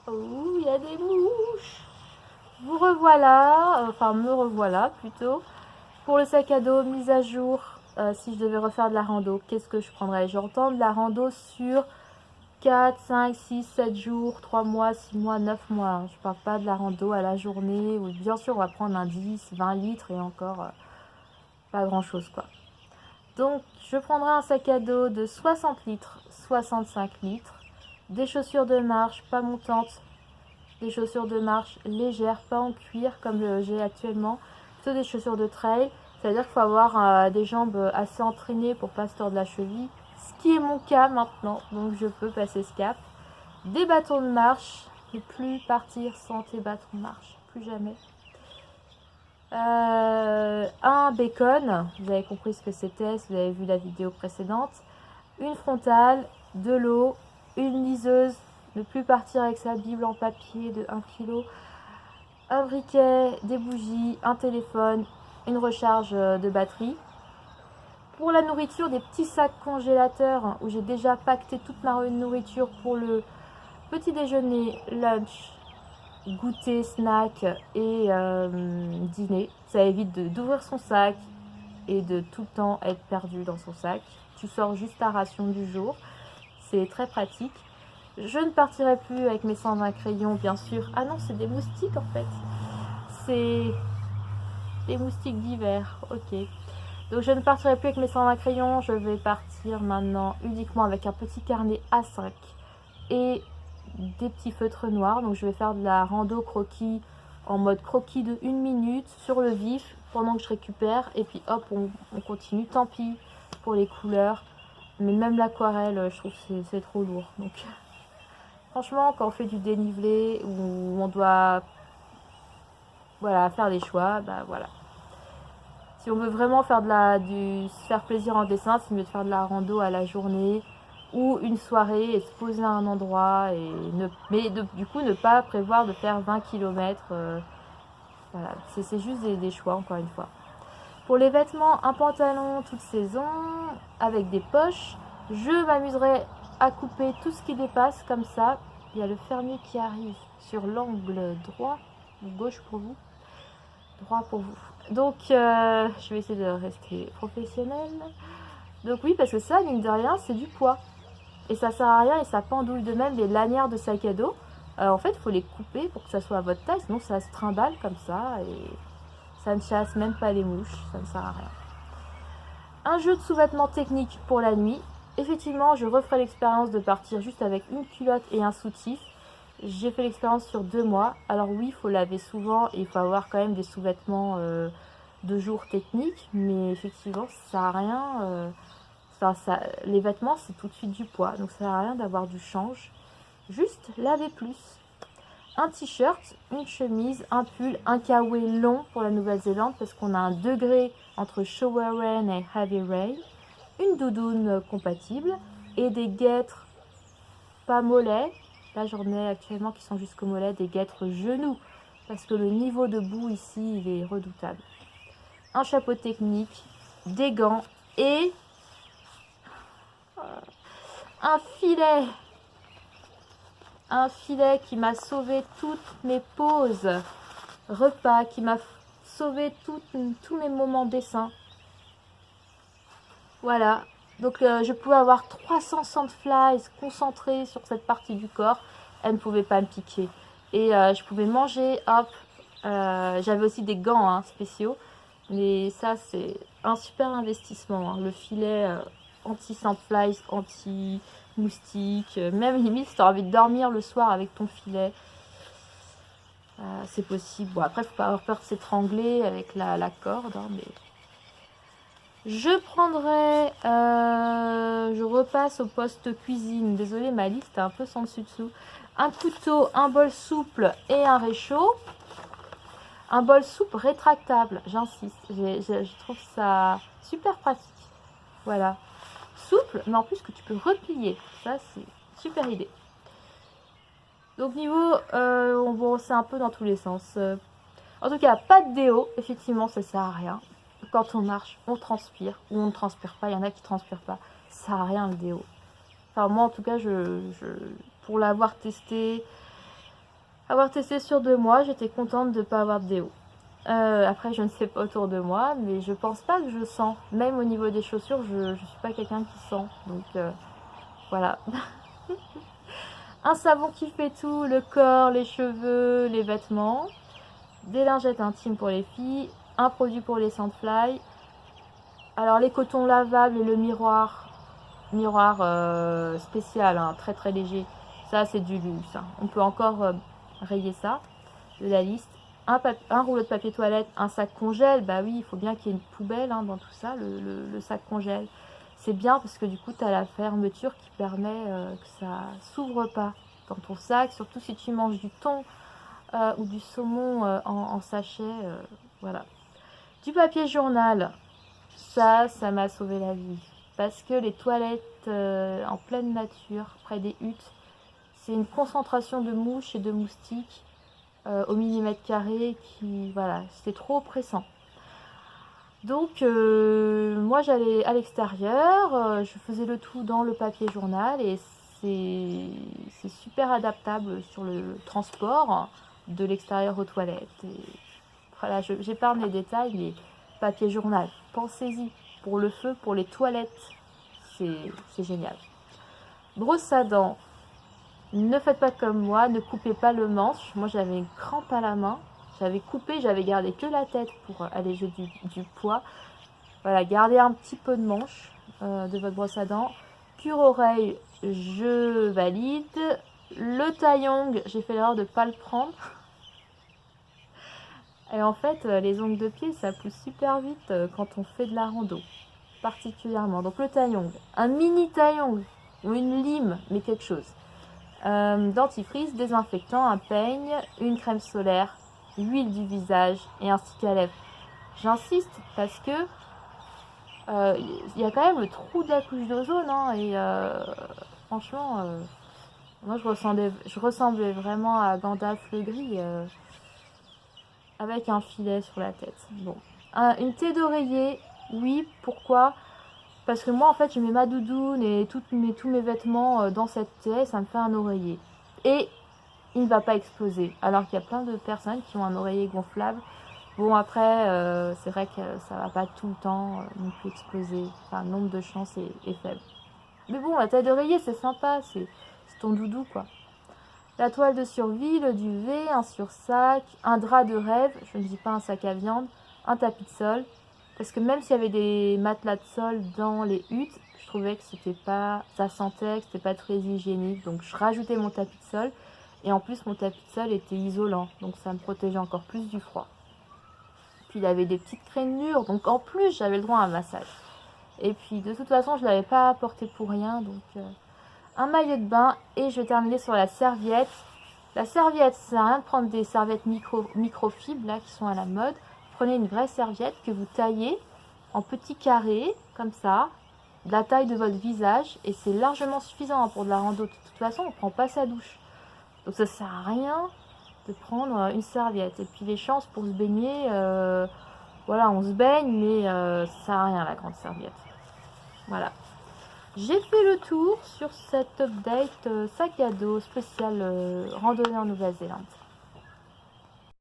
Oh, il y a des mouches. Vous revoilà, enfin me revoilà plutôt. Pour le sac à dos, mise à jour, si je devais refaire de la rando, qu'est-ce que je prendrais? J'entends de la rando sur 4, 5, 6, 7 jours, 3 mois, 6 mois, 9 mois. Je parle pas de la rando à la journée, où bien sûr on va prendre un 10, 20 litres et encore pas grand chose quoi. Donc je prendrai un sac à dos de 60 litres, 65 litres, des chaussures de marche pas montantes, des chaussures de marche légères, pas en cuir comme j'ai actuellement, plutôt des chaussures de trail. C'est-à-dire qu'il faut avoir des jambes assez entraînées pour pas se tordre la cheville, ce qui est mon cas maintenant, donc je peux passer ce cap. Des bâtons de marche, ne plus partir sans tes bâtons de marche, plus jamais. Un bacon, vous avez compris ce que c'était si vous avez vu la vidéo précédente. Une frontale, de l'eau, une liseuse, ne plus partir avec sa bible en papier de 1 kg, un briquet, des bougies, un téléphone, une recharge de batterie. Pour la nourriture, des petits sacs congélateurs où j'ai déjà pacté toute ma nourriture pour le petit déjeuner, lunch, goûter, snack et dîner. Ça évite d'ouvrir son sac et de tout le temps être perdu dans son sac. Tu sors juste ta ration du jour. C'est très pratique. Je ne partirai plus avec mes 120 crayons, bien sûr. Ah non, c'est des moustiques en fait. C'est des moustiques d'hiver. Ok. Donc je ne partirai plus avec mes 120 crayons. Je vais partir maintenant uniquement avec un petit carnet A5 et des petits feutres noirs. Donc je vais faire de la rando croquis en mode croquis de 1 minute sur le vif pendant que je récupère. Et puis hop, on continue. Tant pis pour les couleurs. Mais même l'aquarelle, je trouve que c'est trop lourd. Donc franchement, quand on fait du dénivelé où on doit voilà, faire des choix, bah voilà. Si on veut vraiment faire se faire plaisir en dessin, c'est mieux de faire de la rando à la journée ou une soirée et se poser à un endroit du coup ne pas prévoir de faire 20 km. Voilà, c'est juste des choix encore une fois. Pour les vêtements, un pantalon toute saison avec des poches. Je m'amuserai à couper tout ce qui dépasse comme ça. Il y a le fermier qui arrive sur l'angle droit ou gauche pour vous. Droit pour vous. Donc je vais essayer de rester professionnelle. Donc oui, parce que ça, mine de rien, c'est du poids. Et ça sert à rien et ça pendouille de même les lanières de sac à dos. En fait, il faut les couper pour que ça soit à votre taille, sinon ça se trimballe comme ça et ça ne chasse même pas les mouches, ça ne sert à rien. Un jeu de sous-vêtements technique pour la nuit. Effectivement, je referai l'expérience de partir juste avec une culotte et un soutif. J'ai fait l'expérience sur 2 mois. Alors oui, il faut laver souvent et il faut avoir quand même des sous-vêtements de jour techniques. Mais effectivement, ça sert à rien. Les vêtements, c'est tout de suite du poids. Donc ça sert à rien d'avoir du change. Juste laver plus. Un t-shirt, une chemise, un pull, un kawaii long pour la Nouvelle-Zélande parce qu'on a un degré entre shower rain et heavy rain, une doudoune compatible et des guêtres pas mollets. Là j'en ai actuellement qui sont jusqu'au mollet, des guêtres genoux parce que le niveau de boue ici il est redoutable. Un chapeau technique, des gants et un filet. Un filet qui m'a sauvé toutes mes pauses repas, qui m'a sauvé tous mes moments dessin. Voilà. Donc je pouvais avoir 300 sandflies concentrés sur cette partie du corps. Elle ne pouvait pas me piquer. Et je pouvais manger, hop. J'avais aussi des gants spéciaux. Mais ça, c'est un super investissement. Le filet anti-sandflies, anti-moustiques. Même limite, si tu as envie de dormir le soir avec ton filet. C'est possible. Bon, après, il ne faut pas avoir peur de s'étrangler avec la corde. Mais je prendrai... je repasse au poste cuisine. Désolée, ma liste est un peu sans dessus-dessous. Un couteau, un bol souple et un réchaud. Un bol souple rétractable, j'insiste. Je trouve ça super pratique. Voilà. Souple, mais en plus que tu peux replier. Ça, c'est super idée. Donc niveau, bon, c'est un peu dans tous les sens. En tout cas, pas de déo, effectivement, ça sert à rien. Quand on marche, on transpire, ou on ne transpire pas, il y en a qui ne transpirent pas. Ça sert à rien le déo. Enfin, moi, en tout cas, pour l'avoir testé, Avoir testé sur 2 mois, j'étais contente de ne pas avoir de déo. Après, je ne sais pas autour de moi, mais je pense pas que je sens. Même au niveau des chaussures, je suis pas quelqu'un qui sent. Donc voilà. Un savon qui fait tout, le corps, les cheveux, les vêtements. Des lingettes intimes pour les filles. Un produit pour les Sandfly. Alors les cotons lavables et le miroir. Miroir spécial, hein, très très léger. Ça, c'est du luxe. Hein. On peut encore rayer ça de la liste. Un rouleau de papier toilette, un sac congèle. Bah oui, il faut bien qu'il y ait une poubelle hein, dans tout ça, le sac congèle. C'est bien parce que du coup, tu as la fermeture qui permet que ça s'ouvre pas dans ton sac. Surtout si tu manges du thon ou du saumon en sachet. Voilà. Du papier journal. Ça m'a sauvé la vie. Parce que les toilettes en pleine nature, près des huttes, c'est une concentration de mouches et de moustiques au millimètre carré qui, voilà, c'était trop oppressant. Donc, moi j'allais à l'extérieur, je faisais le tout dans le papier journal et c'est super adaptable sur le transport de l'extérieur aux toilettes. Et voilà, j'épargne les détails, mais papier journal, pensez-y, pour le feu, pour les toilettes, c'est génial. Brosse à dents, ne faites pas comme moi, ne coupez pas le manche. Moi j'avais une crampe à la main, j'avais coupé, j'avais gardé que la tête pour alléger du poids. Voilà, gardez un petit peu de manche de votre brosse à dents. Cure-oreille, je valide. Le taillong, j'ai fait l'erreur de ne pas le prendre. Et en fait, les ongles de pied, ça pousse super vite quand on fait de la rando, particulièrement. Donc le taillong, un mini taillong ou une lime, mais quelque chose. Dentifrice, désinfectant, un peigne, une crème solaire, huile du visage et un stick à lèvres. J'insiste parce que il y a quand même le trou de la couche d'ozone hein, et franchement, moi je ressemblais vraiment à Gandalf le Gris avec un filet sur la tête. Bon, une thé d'oreiller, oui, pourquoi? Parce que moi, en fait, je mets ma doudoune et tous mes vêtements dans cette thé, ça me fait un oreiller. Et il ne va pas exploser. Alors qu'il y a plein de personnes qui ont un oreiller gonflable. Bon, après, c'est vrai que ça va pas tout le temps non plus exploser. Enfin, le nombre de chances est faible. Mais bon, la taille d'oreiller, c'est sympa. C'est ton doudou, quoi. La toile de survie, le duvet, un sursac, un drap de rêve, je ne dis pas un sac à viande, un tapis de sol. Parce que même s'il y avait des matelas de sol dans les huttes, je trouvais que c'était pas, ça sentait, que c'était pas très hygiénique. Donc je rajoutais mon tapis de sol. Et en plus, mon tapis de sol était isolant. Donc ça me protégeait encore plus du froid. Puis il avait des petites crénures. Donc en plus, j'avais le droit à un massage. Et puis de toute façon, je ne l'avais pas apporté pour rien. Donc un maillot de bain. Et je vais terminer sur la serviette. La serviette, ça sert à rien de prendre des serviettes microfibres là qui sont à la mode. Prenez une vraie serviette que vous taillez en petits carrés, comme ça, de la taille de votre visage. Et c'est largement suffisant pour de la rando. De toute façon, on ne prend pas sa douche. Donc ça ne sert à rien de prendre une serviette. Et puis les chances pour se baigner, voilà, on se baigne, mais ça sert à rien la grande serviette. Voilà. J'ai fait le tour sur cette update sac à dos spécial randonnée en Nouvelle-Zélande.